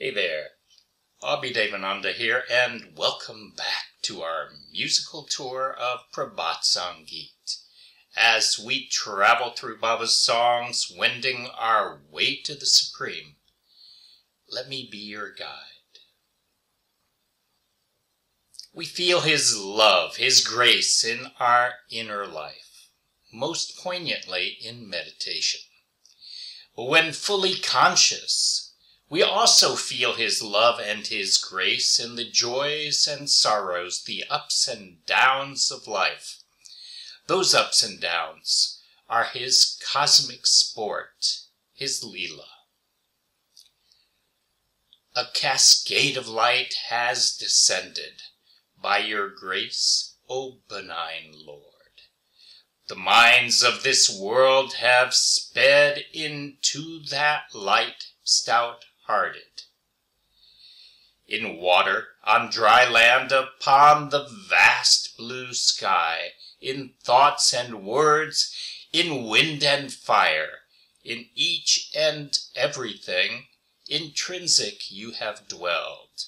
Hey there, Abhi Devananda here, and welcome back to our musical tour of Prabhat Sangeet as we travel through Baba's songs, wending our way to the Supreme. Let me be your guide. We feel His love, His grace in our inner life, most poignantly in meditation. But when fully conscious, we also feel His love and His grace in the joys and sorrows, the ups and downs of life. Those ups and downs are His cosmic sport, His Leela. A cascade of light has descended by your grace, O benign Lord. The minds of this world have sped into that light, stout-hearted. In water, on dry land, upon the vast blue sky, in thoughts and words, in wind and fire, in each and everything, intrinsic you have dwelled.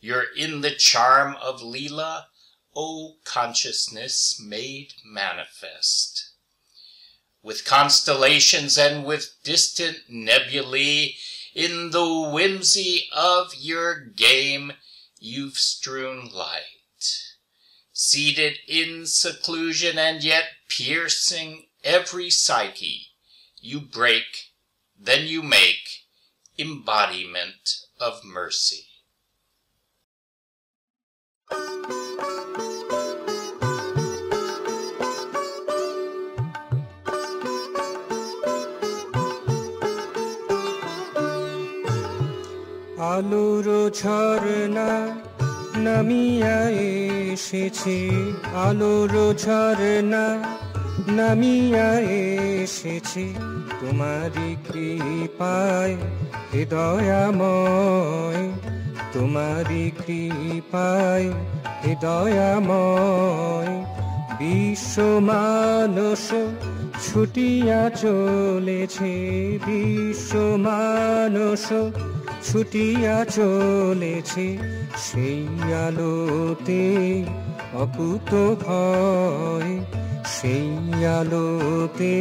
You're in the charm of Leela, O consciousness made manifest. With constellations and with distant nebulae, in the whimsy of your game, you've strewn light. Seated in seclusion and yet piercing every psyche, you break, then you make, embodiment of mercy. আলোর ঝরনা নামিয়া এসেছে, আলোর ঝরনা নামিয়া এসেছে, তোমারই কৃপায় হে দয়াময়, তোমারই কৃপায় হে দয়াময়। বিশ্ব মানস ছুটিয়া চলেছে, বিশ্ব মানস ছুটিয়া চলেছে, সেই আলোতে অকুত ভয়, সেই আলোতে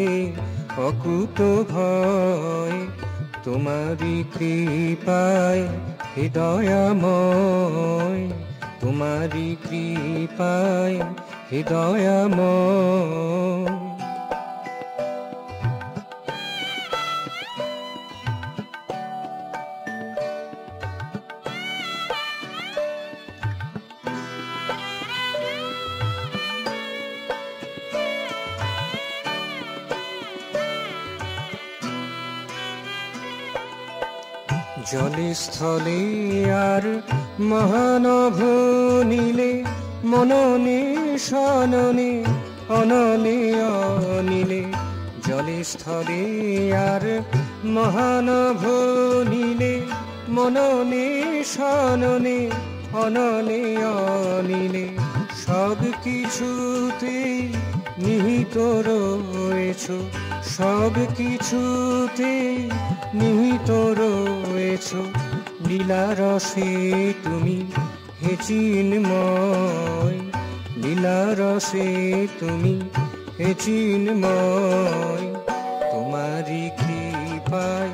অকুত ভয়। তোমারই কৃপায় হে দয়াময়, তোমারই কৃপায় হে দয়াময়। জলে স্থলে আর মহানভ নীলে, মননে সননে অনলে অনিলে। জলে স্থলে আর মহানভ নীলে, মননে সননে অনলে অনিলে। সব কিছুতে নিহিত রয়েছ, সব কিছুতে নিহিত রয়েছ, লীলারসে তুমি হে চিন্ময়, লীলারসে তুমি হে চিন্ময়। তোমারই কৃপায়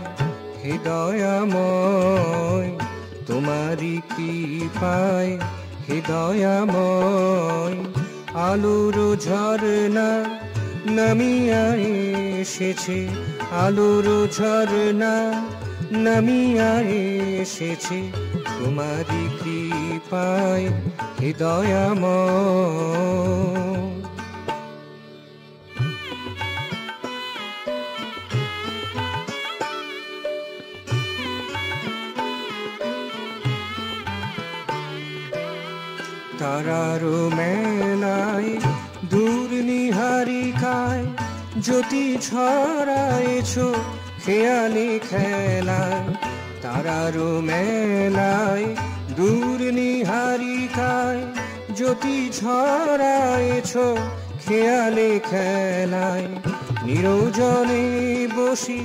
হে দয়াময়, তোমারই কৃপায় হে দয়াময়। আলোর ঝরনা নামিয়া এসেছে, আলোর ঝরনা নামিয়া এসেছে, তোমারই কৃপায় হে দয়াময়। তারার মেলায় দূর নিহারিকায় জ্যোতি ছড়ায়েছ খেয়ালি খেলায়। তারার মেলায় দূর নিহারিকায় জ্যোতি ছড়ায়েছ খেয়ালি খেলায়। নিরজনে বসি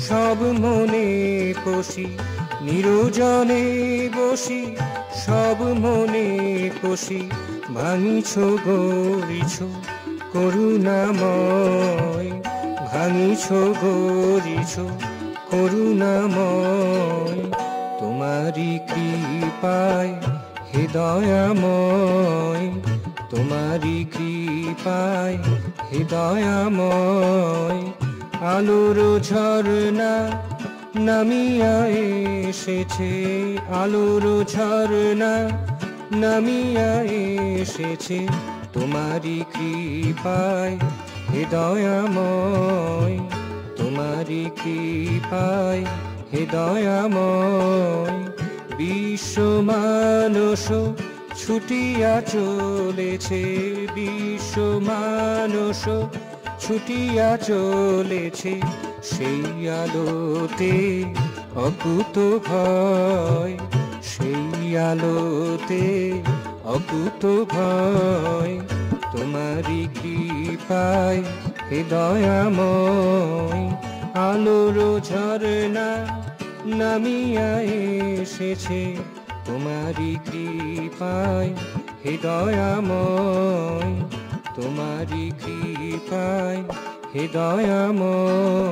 সব মনে কষি, নিরজনে বসি সব মনে কষি ভাঙিছ গড়িছ করুণাময়, ভাঙিছ গড়িছ করুণাময়। তোমারি কৃপায় হে দয়াময়, তোমারি কৃপায় হে দয়াময়। আলোর ঝরনা নামিয়া এসেছে, আলোর ঝরনা নামিয়া এসেছে তোমারি কৃপায় হে দয়াময়, তোমারি কৃপায় হে দয়াময়। বিশ্ব মানস ছুটিয়া চলেছে, বিশ্ব মানস ছুটিয়া চলেছে সেই আলোতে অকুত ভয়, সেই আলোতে অকুত ভয়। তোমারি কৃপায় হে দয়াময়, আলোর ঝরনা নামিয়া এসেছে তোমারি কৃপায় হে দয়াময়, তোমারি কৃপায় হে দয়াময়।